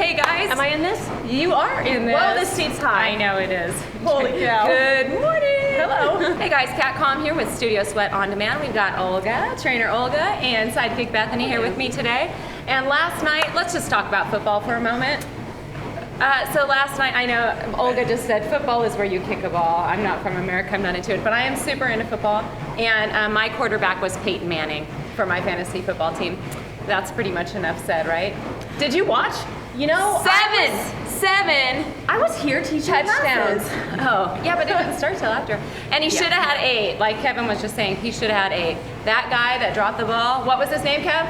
Hey guys. Am I in this? You are in this. Whoa, this seat's high. I know it is. Holy cow. Good morning. Hello. Hey guys, Cat Kom here with Studio Sweat On Demand. We've got Olga, trainer Olga, and Sidekick Bethany here with me today. And last night, let's just talk about football for a moment. So last night, I know Olga just said football is where you kick a ball. I'm not from America, I'm not into it, but I am super into football. And my quarterback was Peyton Manning for my fantasy football team. That's pretty much enough said, right? Did you watch? You know, Seven I was here teaching touchdowns. classes. Oh, yeah, but it didn't start till after. And he should have had 8. Like Kevin was just saying, he should have had 8. That guy that dropped the ball, what was his name, Kev?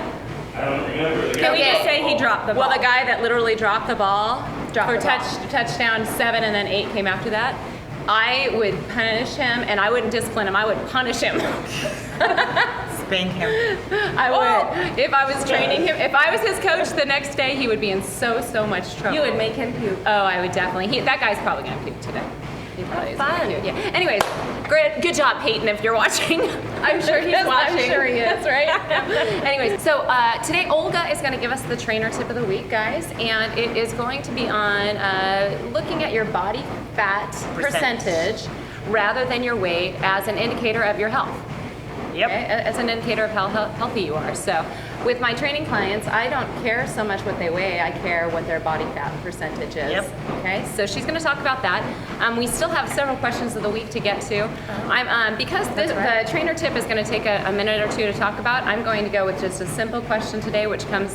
I don't remember. Can we just say he dropped the ball? Well, the guy that literally dropped the ball for the ball. touchdown 7 and then 8 came after that. I would punish him, and I wouldn't discipline him. I would punish him. Spank him. I would. If I was training him, if I was his coach the next day, he would be in so much trouble. You would make him puke. Oh, I would definitely. That guy's probably gonna puke today. He probably is gonna Fun. puke. Yeah. Anyways, good job, Peyton, if you're watching. I'm sure he's watching. I'm sure he is, right? Anyways, so today Olga is going to give us the trainer tip of the week, guys, and it is going to be on looking at your body fat percentage rather than your weight as an indicator of your health. Yep. Okay? As an indicator of how healthy you are. So with my training clients, I don't care so much what they weigh, I care what their body fat percentage is. Yep. Okay, so she's going to talk about that. We still have several questions of the week to get to. Because the trainer tip is going to take a minute or two to talk about, I'm going to go with just a simple question today, which comes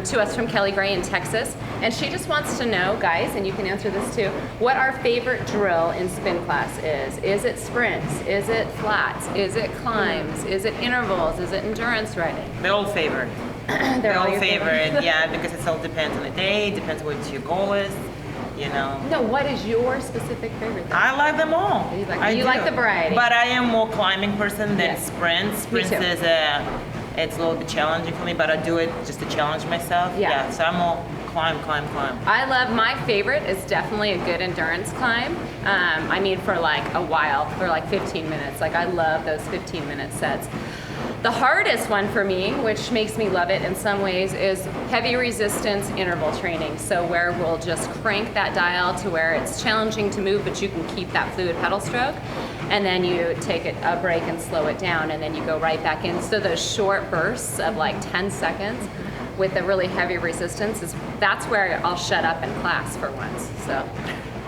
to us from Kelly Gray in Texas. And she just wants to know, guys, and you can answer this too, what our favorite drill in spin class is. Is it sprints? Is it flats? Is it climbs? Is it intervals? Is it endurance riding? They're all favored. They're all your favored, yeah, because it all depends on the day, depends what your goal is, you know. No, what is your specific favorite thing? I like them all. You like the variety. But I am more climbing person than sprints. Sprints too. is it's a little bit challenging for me, but I do it just to challenge myself. Yeah. So I'm more climb. I love, my favorite is definitely a good endurance climb. I mean for like a while, for like 15 minutes. Like I love those 15-minute sets. The hardest one for me, which makes me love it in some ways, is heavy resistance interval training. So where we'll just crank that dial to where it's challenging to move, but you can keep that fluid pedal stroke. And then you take a break and slow it down, and then you go right back in. So those short bursts of like 10 seconds with the really heavy resistance, that's where I'll shut up in class for once. So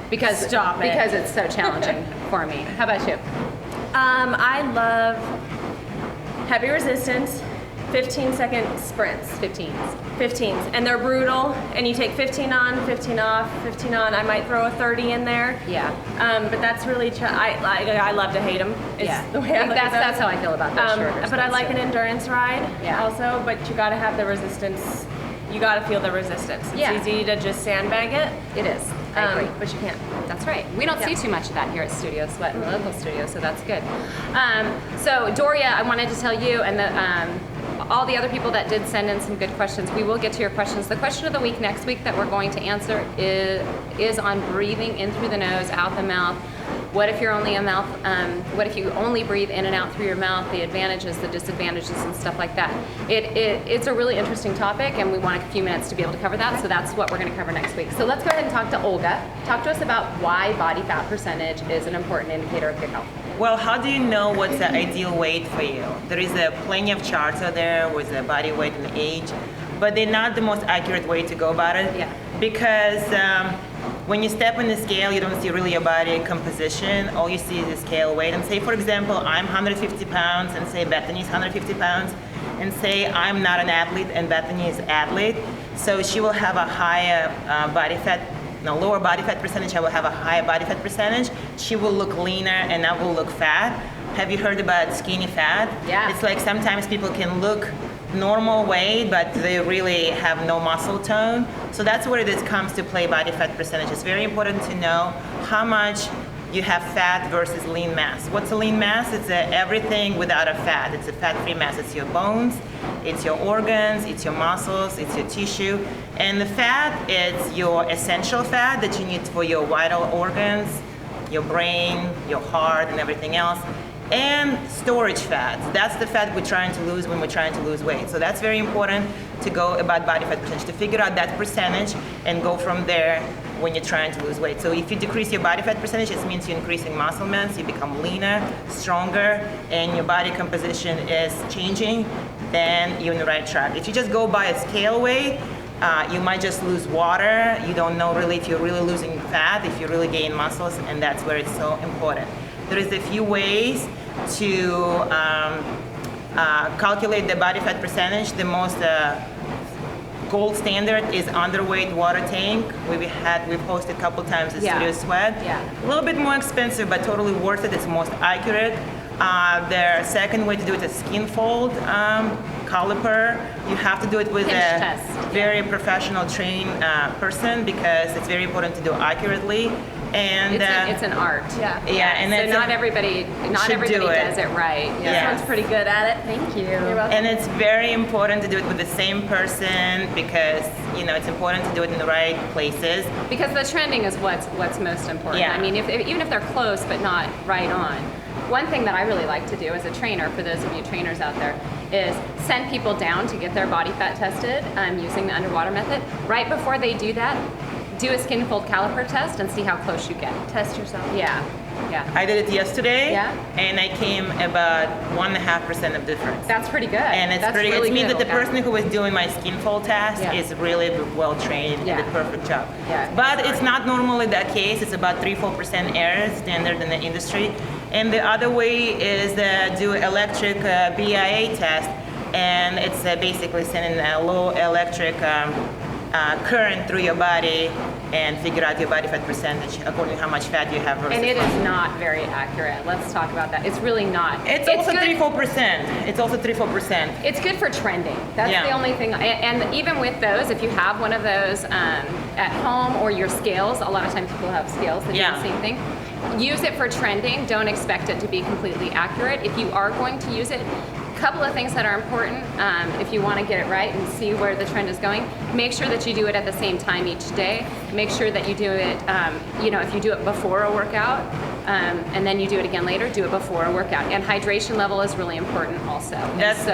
because it's so challenging for me. How about you? I love heavy resistance, 15-second sprints. 15s. And they're brutal, and you take 15 on, 15 off, 15 on. I might throw a 30 in there. Yeah. But that's really, I love to hate them. It's the way I look at them. That's how I feel about those shorter But I like an endurance ride also, but you gotta have the resistance. You gotta feel the resistance. It's easy to just sandbag it. It is. I agree. But you can't. That's right. We don't see too much of that here at Studio Sweat in the local studio, so that's good. So Doria, I wanted to tell you and all the other people that did send in some good questions, we will get to your questions. The question of the week next week that we're going to answer is on breathing in through the nose, out the mouth. What if you're only what if you only breathe in and out through your mouth, the advantages, the disadvantages, and stuff like that. It's a really interesting topic, and we want a few minutes to be able to cover that, so that's what we're going to cover next week. So let's go ahead and talk to Olga. Talk to us about why body fat percentage is an important indicator of good health. Well, how do you know what's the ideal weight for you? There is plenty of charts out there with the body weight and age, but they're not the most accurate way to go about it. Yeah. Because when you step on the scale, you don't see really your body composition. All you see is the scale weight. And say, for example, I'm 150 pounds, and say Bethany's 150 pounds, and say I'm not an athlete and Bethany is an athlete, so she will have a higher lower body fat percentage. I will have a higher body fat percentage. She will look leaner, and I will look fat. Have you heard about skinny fat? Yeah. It's like sometimes people can look normal weight, but they really have no muscle tone. So that's where it comes to play body fat percentage. It's very important to know how much you have fat versus lean mass. What's a lean mass? It's everything without a fat. It's a fat-free mass. It's your bones, it's your organs, it's your muscles, it's your tissue. And the fat is your essential fat that you need for your vital organs, your brain, your heart, and everything else. and storage fat. That's the fat we're trying to lose when we're trying to lose weight. So that's very important to go about body fat percentage, to figure out that percentage and go from there when you're trying to lose weight. So if you decrease your body fat percentage, it means you're increasing muscle mass, you become leaner, stronger, and your body composition is changing, then you're in the right track. If you just go by a scale weight, you might just lose water. You don't know really if you're really losing fat, if you really gain muscles, and that's where it's so important. There is a few ways to calculate the body fat percentage. The most gold standard is underweight water tank. We've hosted a couple times at Studio Sweat. Yeah. A little bit more expensive, but totally worth it. It's most accurate. The second way to do it is skin fold caliper. You have to do it with Pinch a test. very professional trained person because it's very important to do accurately. And It's an art. Yeah. yeah, and So it's not everybody should do it. does it right. This Yeah. one's pretty good at it. Thank you. You're welcome. And it's very important to do it with the same person because it's important to do it in the right places. Because the trending is what's most important. Yeah. I mean, even if they're close but not right on. One thing that I really like to do as a trainer, for those of you trainers out there, is send people down to get their body fat tested using the underwater method. Right before they do that, do a skin fold caliper test and see how close you get. Test yourself. Yeah. I did it yesterday, Yeah. and I came about 1.5% of difference. That's pretty good. And it's That's pretty. really It means good, that the Olga. person who was doing my skin fold test Yeah. is really well trained Yeah. and did a perfect job. Yeah. But it's not normally the case. It's about 3-4% error standard in the industry. And the other way is do electric BIA test, and it's basically sending a low electric current through your body and figure out your body fat percentage according to how much fat you have versus And it is not very accurate. Let's talk about that. It's really not. It's also good. 3-4%. It's also 3-4%. It's good for trending. That's Yeah. the only thing. And even with those, if you have one of those at home or your scales, a lot of times people have scales that Yeah. do the same thing. Use it for trending. Don't expect it to be completely accurate. If you are going to use it, a couple of things that are important if you want to get it right and see where the trend is going. Make sure that you do it at the same time each day. Make sure that you do it, if you do it before a workout, and then you do it again later, do it before a workout. And hydration level is really important also. And That's so-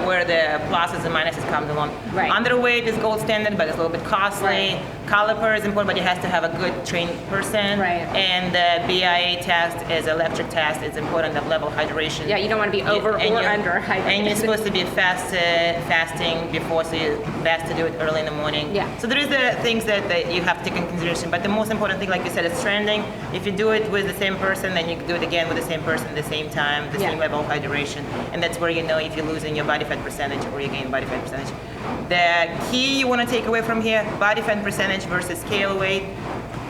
where the pluses and minuses come along. Right. Underweight is gold standard, but it's a little bit costly. Right. Caliper is important, but it has to have a good trained person. Right. And the BIA test is electric test. It's important that level of hydration. Yeah, you don't want to be over And or you're- under hydrated. And you're supposed to be fasting before, so it's best to do it early in the morning. Yeah. So there is the things that you have to take into consideration, but the most important thing, like you said, is trending. If you do it with the same person, then you can do it again with the same person at the same time, the Yeah. same level of hydration, and that's where you know if you're losing your body fat percentage or you gain body fat percentage. The key you want to take away from here, body fat percentage versus scale weight.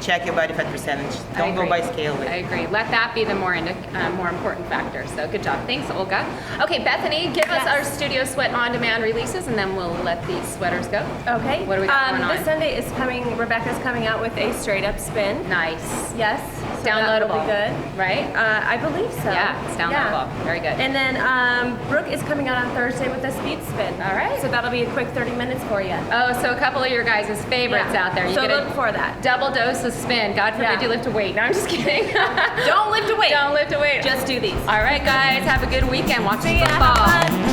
Check your body fat percentage. Don't go agree. by scale weight. I agree. Let that be the more important factor. So good job. Thanks, Olga. Okay, Bethany, give us Yes. our Studio Sweat On Demand releases, and then we'll let these sweaters go. Okay. What do we got going on? This Sunday is coming. Rebecca's coming out with a straight up spin. Nice. Yes. So that will Downloadable. be good. Right? I believe so. Yeah, it's downloadable. Very good. And then Brooke is coming out on Thursday with a speed spin. All right. So that'll be a quick 30 minutes for you. Oh, so a couple of your guys' favorites Yeah. out there. You So get look a for that. double dose of spin. God forbid Yeah. you lift a weight. No, I'm just kidding. Don't lift a weight. Don't lift a weight. Just do these. All right, guys. Have a good weekend. Watch See ya. football. Have fun.